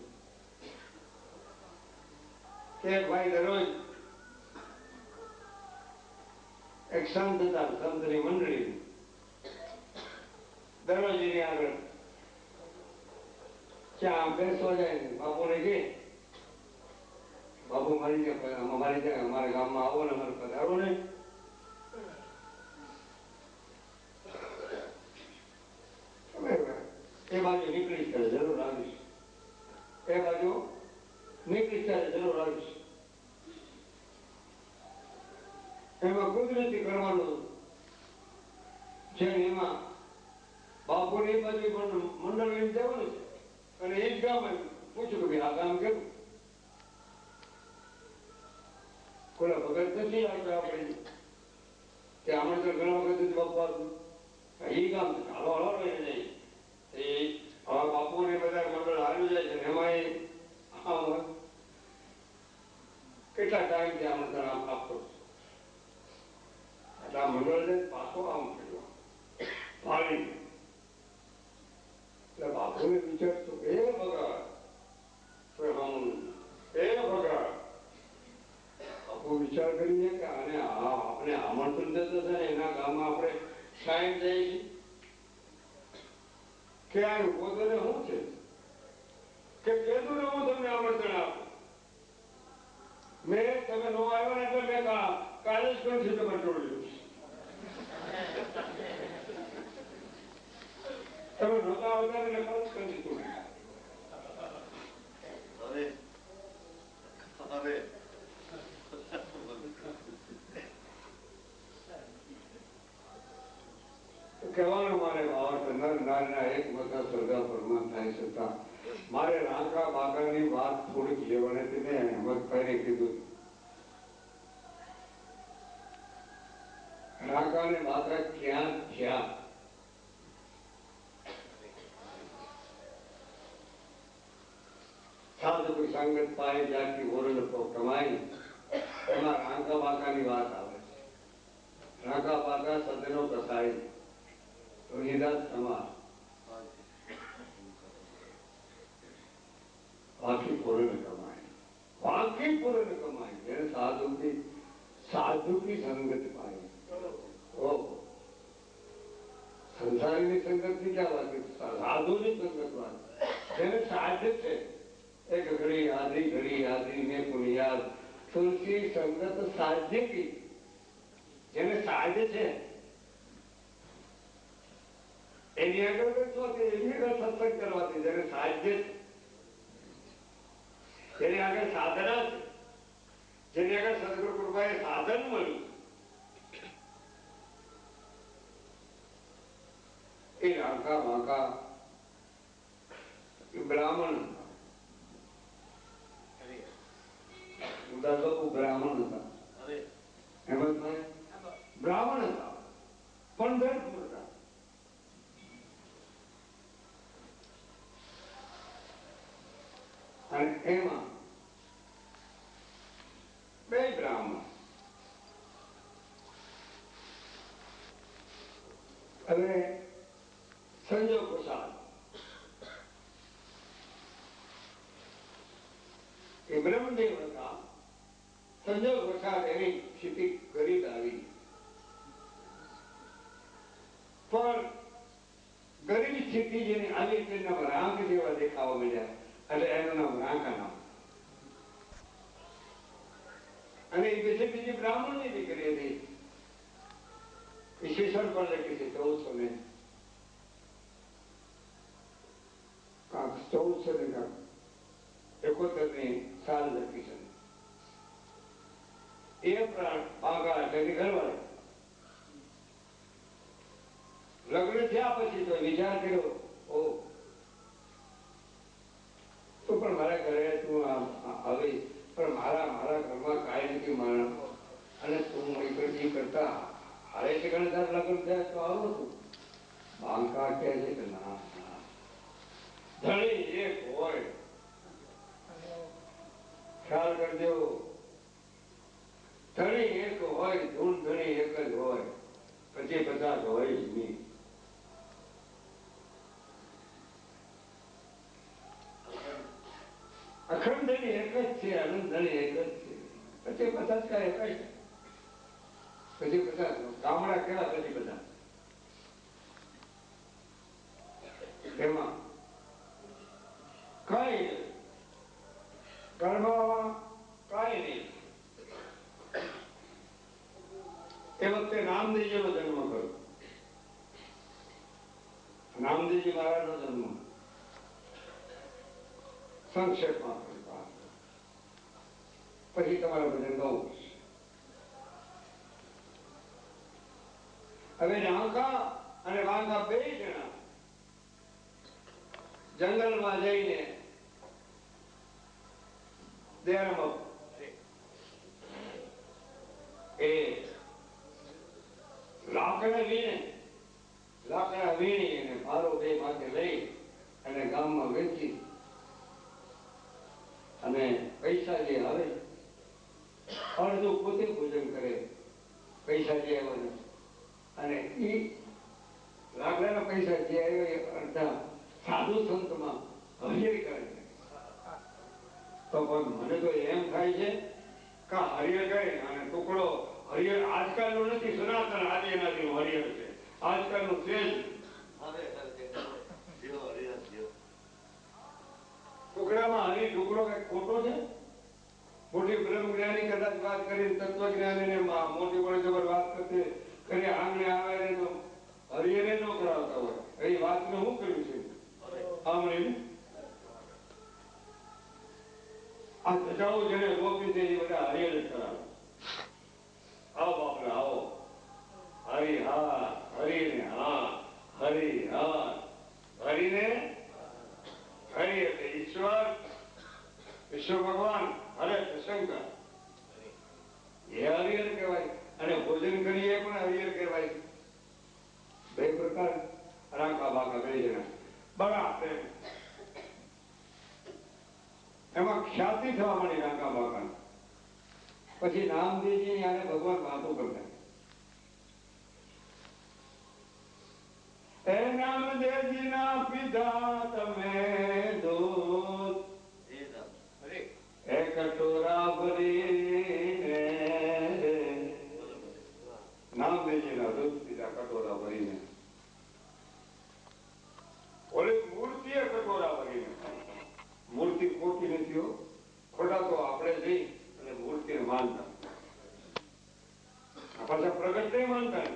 કે ભાઈ દરરોજ એક સંત હતા, સંતની મંડળી દરરોજ એની આગળ ત્યાં બેસવા જાય. બાપુને કે બાપુ મારી જાય અમારા ગામમાં આવો ને અમારે પધારો ને. એ બાજુ નીકળી ત્યારે જરૂર આવીશ, એ બાજુ નીકળી ત્યારે જરૂર આવીશ. એમાં કુદરતી કરવાનું છે. એમાં બાપુને એ બાજુ પણ મંડળ લઈને જવાનું છે અને એ જ ગામ પૂછ્યું કે આ ગામ કેવું? કોના ભગત નથી આવતો આપણે કે આમંત્રણ ઘણા વખત નથી બાપુ આવ્યું એ ગામ છે. હાલો હાલો લઈને જઈએ. એ હવે બાપુને બધા મંડળ આવી જાય છે એમાં કેટલા ટાઈમથી આમંત્રણ આપતો એટલે આ મંડળને પાછો આમ કર્યો ભાળી. એટલે બાપુને વિચારતું એ ભગવાન બાપુ વિચાર કરીએ કે આને આપણે આમંત્રણ દેતો છે ને એના ગામમાં આપણે સાઈન જઈએ છીએ કે આ પોતાને શું છે કે કીધું ને હું તમને આમંત્રણ આપું. મેં તમે નો આવ્યો ને એટલે મેં કાલે જ કંઠી તમે જોડ્યું. તમે નહોતા આવતા ને કાલે જ કંઠી જોડ્યું. કહેવાનો મારે ભાવ નર નારીના એક મતા સરગા પરમાં થાય છતાં મારે રાંકા બાકાની વાત થોડીક લેવાની હતી ને હેમંતભાઈને કીધું. રાંકા ને બાકા ક્યાં થયા? સાધુ કોઈ સંગત પાય જાતિ ઓરડ કમાઈ એમાં રાંકા બાકાની વાત આવે છે. રાંકા બાકા સદનો કસાઈ રોહિદાસ સમાજ बाकी पूर्ण कमाए, बाकी पूर्ण कमाए। मेरे साधु की संगत पाई। ओ संसारी की संगत की क्या बात है? साधु की संगत बात मेरे साध्य से एक घड़ी आदि में पुनियाद तुलसी संगत साध्य की જેને સાધ્ય છે એની આગળ સત્સંગ કરવાથી જેને સાધ્ય છે જેની આગળ સાધના છે જેની આગળ સદગુરુ કૃપાએ સાધન મળ્યું એ રાંકા વાંકા બ્રાહ્મણ હતા. બ્રાહ્મણ હતા હેમંતભાઈ બ્રાહ્મણ હતા પંઢરપુર હતા. અને એમાં બે બ્રાહ્મણ હવે સંજોગ પ્રસાદ એ બ્રહ્મદેવ હતા. સંજોગ પ્રસાદ એની સ્થિતિ ગરીબ આવી પણ ગરીબ સ્થિતિ જેની આવી તેના રાંક જેવા દેખાવા મળ્યા એટલે એનું નામ રાંકા નામ. અને એ બીજી બ્રાહ્મણની દીકરી હતી. ઈશ્વર પણ લખી છે 1471 સાલ લખી છે. એ પ્રાણ આગળ તેની ઘરવાળી લગ્ન થયા પછી તો વિચાર કર્યો ઓ તો પણ મારા ઘરે તું આવી પણ મારા ઘરમાં કાંઈ નથી માણસ અને તું એ કરતા હારે છે ઘણા તાર લગ્ન થયા તો આવું હતું. બાંકા કહે છે કે ના ધણી એક હોય ખ્યાલ કરજો. ધણી એક હોય ધૂળ ધણી એક જ હોય પછી 50 હોય જ નહીં. અખંડ ધણી એક જ છે અનંત ધણી એક જ છે પછી 50 કા એક જ પછી 50 ગામડા કેવા પછી 50 એમાં કઈ ઘરમાં કઈ નહીં. એ વખતે નામદેવજીનો જન્મ થયો. નામદેવજી મહારાજનો જન્મ સંક્ષેપમાં પછી તમારા ભજન ગાવું. હવે રાંકા અને વાંકા બે જણા જંગલમાં જઈને એ લાકડા વીણી અને ભારો બે માથે લઈ અને ગામમાં વેચી અને પૈસા જે આવે અડધું પોતે ભોજન કરે પૈસા જે આવે અને એ લાકડાના પૈસા જે આવ્યો એ અડધા સાધુ સંતમાં હરિયર કરે છે. તો પણ મને તો એમ થાય છે કે હરિયર કરે અને ટુકડો હરિયર આજકાલનું નથી સનાતન આદિનાથનું હરિયર છે. આજકાલનું છે ટુકડામાં હરી ટુકડો કઈ ખોટો છે. મોટી બ્રહ્મ જ્ઞાની કદાચ વાત કરી તત્વજ્ઞાની મોટી મોટી જબર વાત કરતી કરી આંગણે આવે તો હરિયરે ન કરાવતા હોય એ વાતને શું કર્યું છે આમણે આ ધજાઓ જેને રોપી છે એ બધા હરિયરે કરાવે. આવો બાપરે આવો હરી હા હરીને હા હરી હા હરીને હરી એટલે ઈશ્વર ભગવાન હરે શંકર એ હરિયર કહેવાય અને ભોજન કરીએ પણ હરિયર કહેવાય. બે પ્રકાર રાંકા બાકા બે જણા બરાબર એમાં ખ્યાતિ થવા માંડી રાંકા બાકા. પછી નામદેવજી અને ભગવાન વાતો કરતા એ નામદેવજી ના પિતા તમે દૂધ એ કટોરા ભરીને નામદેવજી ના દૂધ પીધા કટોરા ભરીને. ઓલી મૂર્તિએ કટોરા ભરીને. મૂર્તિ ખોટી નથી હો. ખોટા તો આપણે જઈ અને મૂર્તિને માનતા પાછા પ્રગટ નહીં માનતા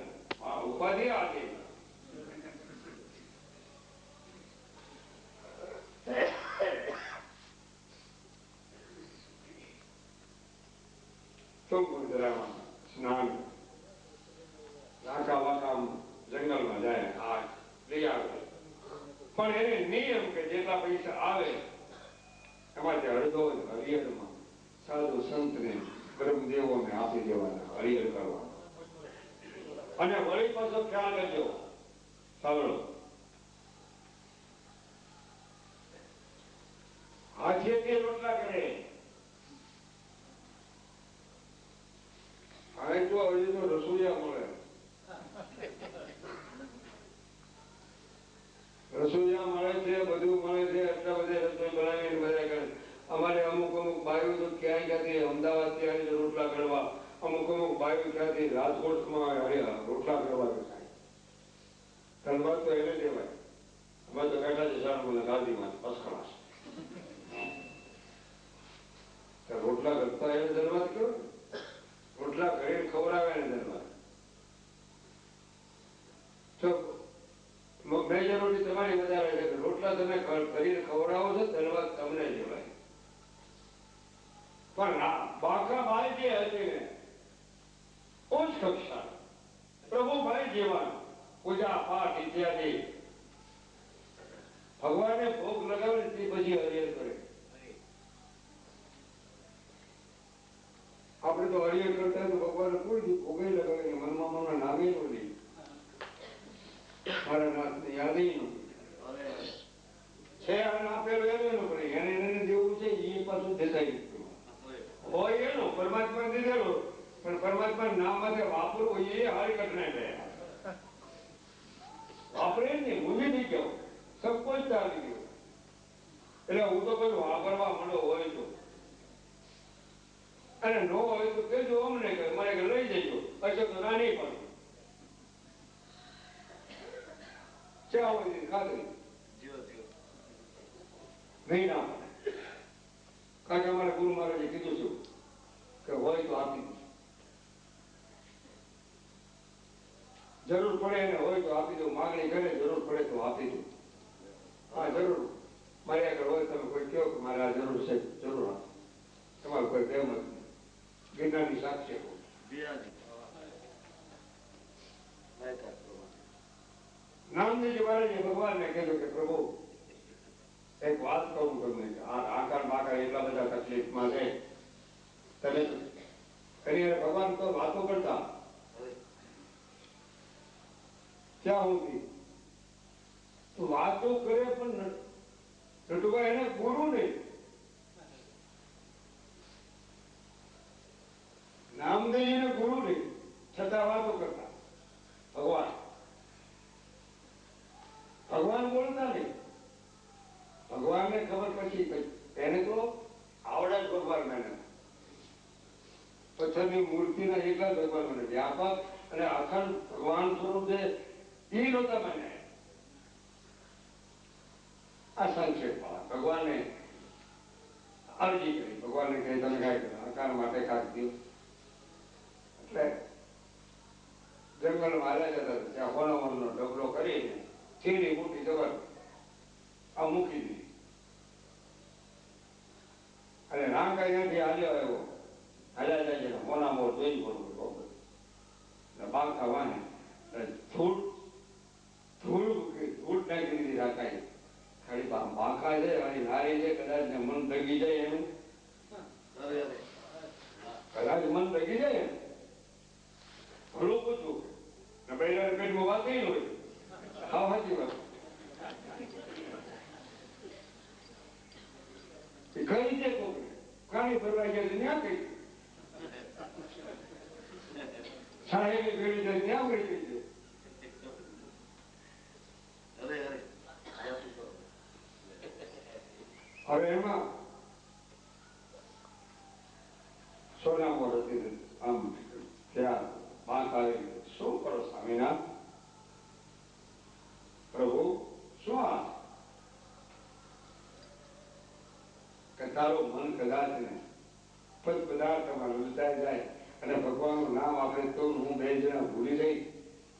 ઉપાધિ આવી. સ્નાન લાકા વાકા જંગલમાં જાય આ લઈ આવે પણ એને નિયમ કે જેટલા પૈસા આવે એમાંથી અડધો હરિયરમાં સાધુ સંતને બ્રહ્મદેવોને આપી દેવાના હરિયર કરવાના. અને વળી પાછો ખ્યાલ કરજો સાંભળો હાથીએ રોટલા કરે હવે તો હજી તો રસોઈયા મળે. રસોઈયા મળે છે બધું મળે છે એટલા બધા રસોઈ બનાવીને બધા કરે. અમારે અમુક બાયું તો ક્યાંય ક્યાંથી અમદાવાદ થી આવી રોટલા કરવા અમુક બાયું ક્યાંથી રાજકોટમાં રોટલા કરવા થાય. ધનબાદ તો એને લેવાય અમે તો બેઠા છે સારું ગાદીમાં ફર્સ્ટ ક્લાસ. રોટલા કરતા એને ધન્યવાદ કહો, રોટલા ઘરે ખવડાવે એને ધન્યવાદ. તો મેજોરિટી તમારી વધારે છે, રોટલા તમે કરીને ખવડાવો છો ધન્યવાદ તમને કહેવાય. પણ બાકાભાઈ જે હતી ને ઉચ્ચ કક્ષા પ્રભુભાઈ જેવા પૂજા પાઠ ઇત્યાદિ ભગવાને ભોગ લગાવે તે પછી હરિહર કરે. આપણે તો હરિહર કરતા તો ભગવાન કોઈ ભોગે લગાવે મનમાં મનમાં નામે નથી, મારા નાથને યાદ નથી છે. અને આપેલું એને પડે એને જેવું છે એ પાછું દેખાય હોય એનો પરમાત્મા દીધેલો, પણ પરમાત્મા નામ માટે વાપરવું એ હારી કઠણાઈ લે. વાપરે ને ભૂલી નહીં ગયો, સબ કોઈ ચાલી ગયો. એટલે હું તો કહું વાપરવા માંડો હોય તો, અને ન હોય તો કેજો અમને કે મારે કે લઈ જજો, હશે તો ના નહીં પડે. ચા હોય ખાતરી નહીં ના પડે. કારણ કે અમારા ગુરુ મહારાજે કીધું છું કે હોય તો આપી દો, જરૂર પડે એને હોય તો આપી દો, માગણી કરે જરૂર પડે તો આપી દો. હા જરૂર મારી આગળ હોય તમે કોઈ કહો કે મારે આ જરૂર છે જરૂર આપો, તમારું કોઈ પ્રેમ જ નહીં. ગિરનારની સાક્ષી નામદેવજી મહારાજે ભગવાનને કીધું કે પ્રભુ એક વાત કહું તમને, આ આકાર બાકાર એટલા બધા તકલીફમાં છે, તમે કરી ભગવાન તો વાતો કરતા ક્યાં હોતી તો વાતો કરે પણ નટુભાઈ એને ગુરુ નહીં. નામદેવજીને ગુરુ નહીં છતાં વાતો કરતા. ભગવાન બોલતા નહીં. ભગવાનને ખબર પછી એને તો આવડે જ ભગવાન એને પથ્થરની મૂર્તિના એકલા ભગવાન મને વ્યાપક અને અખંડ ભગવાન સ્વરૂપ છે એ નહોતા મને. આ સંક્ષેપ ભગવાનને અરજી કરી, ભગવાનને કહી તમે કાંઈ આકાર માટે કાંઈક દો. એટલે જંગલમાં હાલ્યા જતા ત્યાં હોનાવરનો ડબલો કરીને ચીની મોટી જબર આ મૂકી દીધી. અને રાંકા ત્યાંથી હાલ્યો આવ્યો, હાલ્યા જાય છે હોનામોર જોઈ પડવું બાંકા વાને ધૂળ નાખી દીધી રાંકાએ. ખાલી બાંકા છે અને નારી છે, કદાચ ને મન દગી જાય એનું, કદાચ મન દગી જાય ને ભલું પૂછવું ને પહેલા પેટમાં વાત નહીં હોય. હા સાચી વાત. કઈ છે કોઈ કાણી ફરવા ગયા છે ત્યાં કઈ સાહેબી ગળી જાય ત્યાં ગઈ કઈ છે. હવે એમાં સોનામોર હતી આમ ત્યાં પાંચ આવી શું કરો સ્વામિનાથ પ્રભુ શું આ કે તારું મન કદાચ ને પદ પદાર્થમાં લલચાઈ જાય અને ભગવાનનું નામ આપણે તો હું બે જણા ભૂલી જઈ,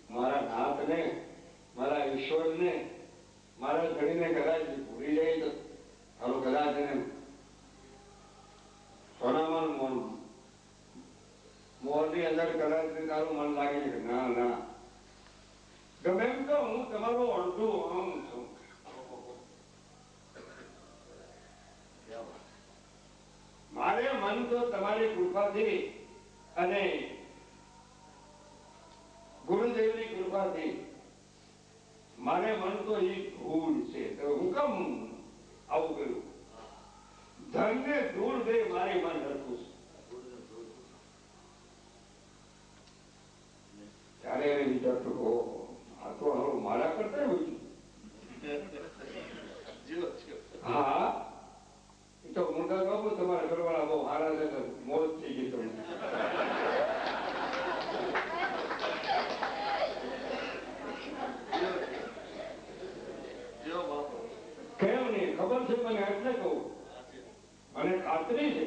મારા નાથને મારા ઈશ્વરને મારા ધણીને કદાચ ભૂલી જાય તો તારું કદાચ એને સોનામાં મોરની અંદર કદાચ તારું મન લાગે છે ના ના ગમે એમ તો હું તમારો અડધું આમ છું. મારે મન તો તમારી કૃપાથી અને ગુરુદેવની કૃપાથી મારે મન તો એ ધૂળ છે, તો હું કેમ આવું કર્યું? ધનને ધૂળ દે મારી મન હરખું છે. ત્યારે એને વિચારતો આ તો હવે મારા કરતા હોય છે. હા એ તો મોટા બાબુ તમારા ઘરવાળા બહુ હારા છે, મોજ થઈ ગઈ તમને. ખબર છે મને એટલે કહું, મને ખાતરી છે.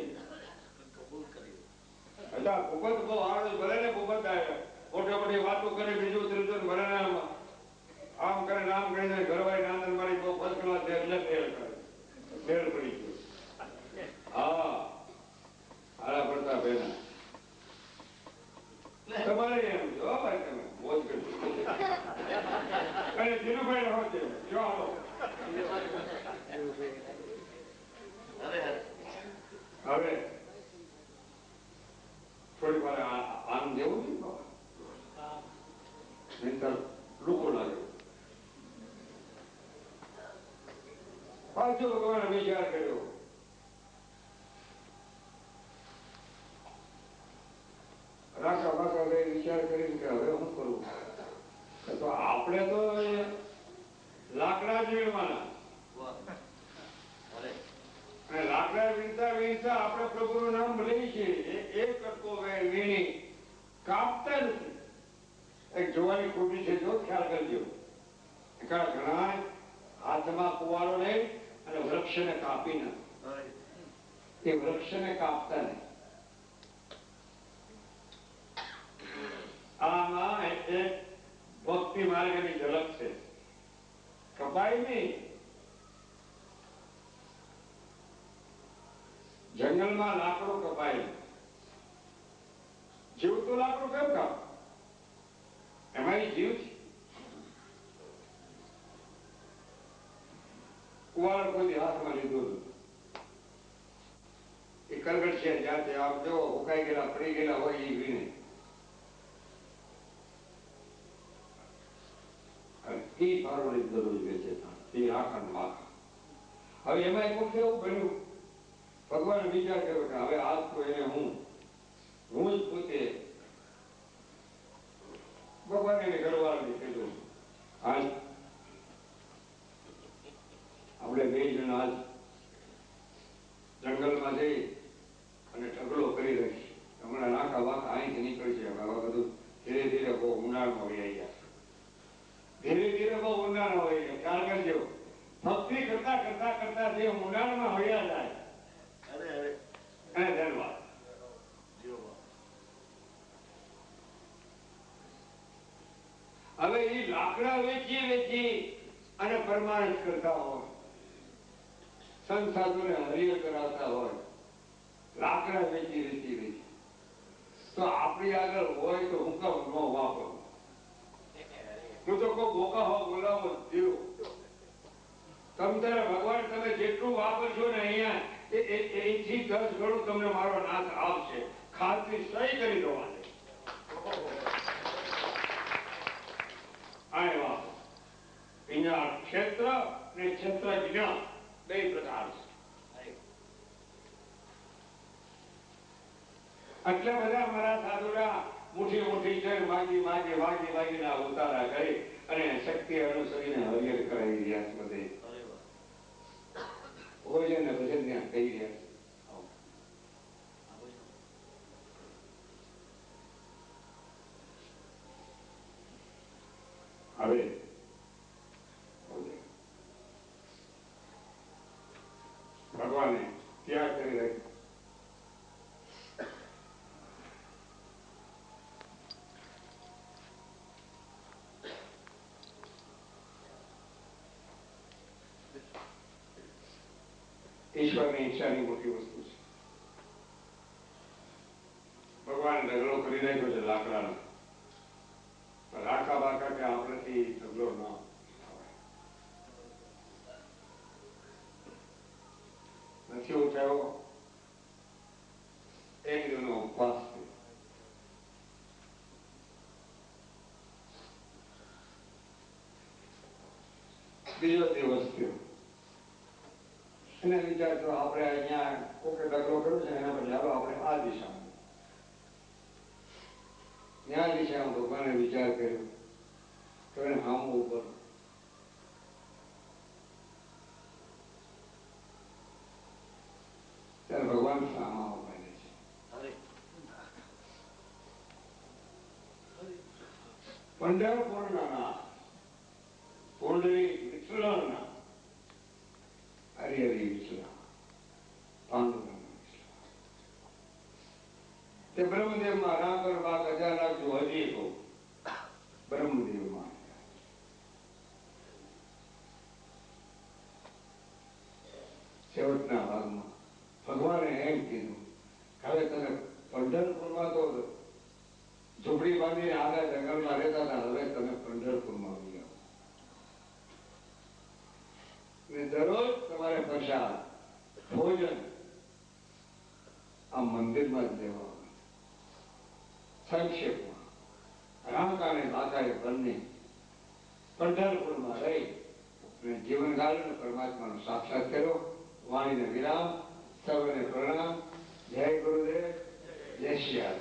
એટલે ભૂપત બહુ આવે ભલે ને ભૂપત આવે મોટી મોટી વાતો કરે બીજું ત્રીજું ભલે ને આમ કરે નામ કરીને ઘરવાળી નાંદન મારી બહુ ફર્સ્ટ ક્લાસ છે એટલે ફેર કરે ફેર પડી ગયો. હા હારા પડતા બેના તમારે એમ જો ભાઈ તમે મોજ કરી અને ધીરુભાઈ રહો છે જો હાલો હવે થોડી વાર આનંદ જેવું છે નહીતર લોકો લાગે. પાછો ભગવાને વિચાર કર્યો રાખા બાકા ગઈ વિચાર કરીને કે હવે શું કરું તો આપણે તો લાકડા જ વીણવાના અને લાકડા વીણતા વીણતા આપણે પ્રભુનું નામ લઈએ છીએ એ કરતો વીણી કાપતા નથી. એક જોવાની ખૂબી છે જો ખ્યાલ કરજો ઘણા હાથમાં કુવાડો લઈ અને વૃક્ષને કાપી નાખે એ વૃક્ષને કાપતા નહીં. આમાં એક ભક્તિ માર્ગની ઝલક છે. કપાય નહીં. જંગલમાં લાકડું કપાય જીવતું લાકડું કેમ કાપ એમાં જીવ છે. કુવાડ કોઈ હાથમાં લીધું એ કરગટ છે જાતે આપ જો ઉકાઈ ગયેલા પડી ગયેલા હોય એ વીણે એ પારોડી દરરોજ વેચે એ રાખણ માખા. હવે એમાં એક વખત એવું બન્યું ભગવાને વિચાર કર્યો કે હવે આજ તો એને હું જ પોતે ભગવાન એને ઘરવાળાને કીધું આજ આપણે બે જણ આજ જંગલમાં જઈ અને ઢગલો કરી રહીશ. હમણાં નાકા વાકા અહીંથી નીકળશે. હવે બધું ધીરે ધીરે બહુ ઉનાળમાં વહી ગયા. ધીરે ધીરે બહુ ઉનાળમાં વહી ગયા. ખ્યાલ કરજો ભક્તિ કરતા કરતા કરતા જે ઉનાળમાં વહ્યા જાય એને ધન્યવાદ. હવે એ લાકડા વેચી વેચી અને પરમાનન્ટ કરતા હોય સંત સાધુને હરિય કરાવતા હોય લાકડા વેચી વેચી વેચી તો આપણી આગળ હોય તો હું કામ ન વાપરું. હું તો કોઈ બોકા હો બોલાવો જીવ તમે તારે ભગવાન તમે જેટલું વાપરશો ને અહીંયા એથી 10 ગણું તમને મારો નાથ આપશે. ખાતરી સહી કરી દેવાની. અહીંયા ક્ષેત્ર ને ક્ષેત્ર જ્ઞાન બે પ્રકાર છે. આટલા બધા મારા સાધુરા મુઠી મુઠી છે માગી માગી વાગી વાગીના ઉતારા કરી અને શક્તિ અનુસરીને હરિયર કરાવી રહ્યા છે. બધે ભોજન ને ભજન ત્યાં કહી રહ્યા છે. હવે ભગવાને ત્યાગ કરી રહી ઈશ્વરની ઈચ્છાની મોટી વસ્તુ છે. ભગવાન ઢગલો કરી નાખ્યો છે લાકડાનો. રાખા બાકા કે આપણાથી ઢગલો ન નથી ઉઠાયો. એક દિવસનો ઉપવાસ થયો. બીજો દિવસ થયો. એને વિચાર તો આપણે અહીંયા કોકે ઢગલો કર્યો છે એના પર ચાલો આપણે આ દિશામાં ન્યા દિશામાં ભગવાને વિચાર કર્યો તો એને હામું ઉપર ત્યારે ભગવાન સામા ઉપાડે છે. પંઢરપુરના પુંડરી વિઠ્ઠલના હરિહરિ વિચલા પાંડુરંગ વિચલા તે બ્રહ્મદેવમાં રાકર બાગ હજાર રાખજો હજી કહું બ્રહ્મદેવમાં છેવટના ભાગમાં ભગવાને એમ કીધું હવે તને પંઢરપુરમાં તો ઝૂંપડી બાંધીને આગળ જંગલમાં રહેતા હતા, હવે તમે પંઢરપુરમાં આવી આવો ને દરરોજ તમારે પ્રસાદ ભોજન આ મંદિરમાં જ દેવાનું. સંક્ષેપમાં રામકા અને માતાએ બંને પંઢરપુરમાં રહી અને જીવનકાળ પરમાત્માનો સાક્ષાત કર્યો. વાણીને વિરામ, સર્વને પ્રણામ. જય ગુરુદેવ, જય શ્રી રામ.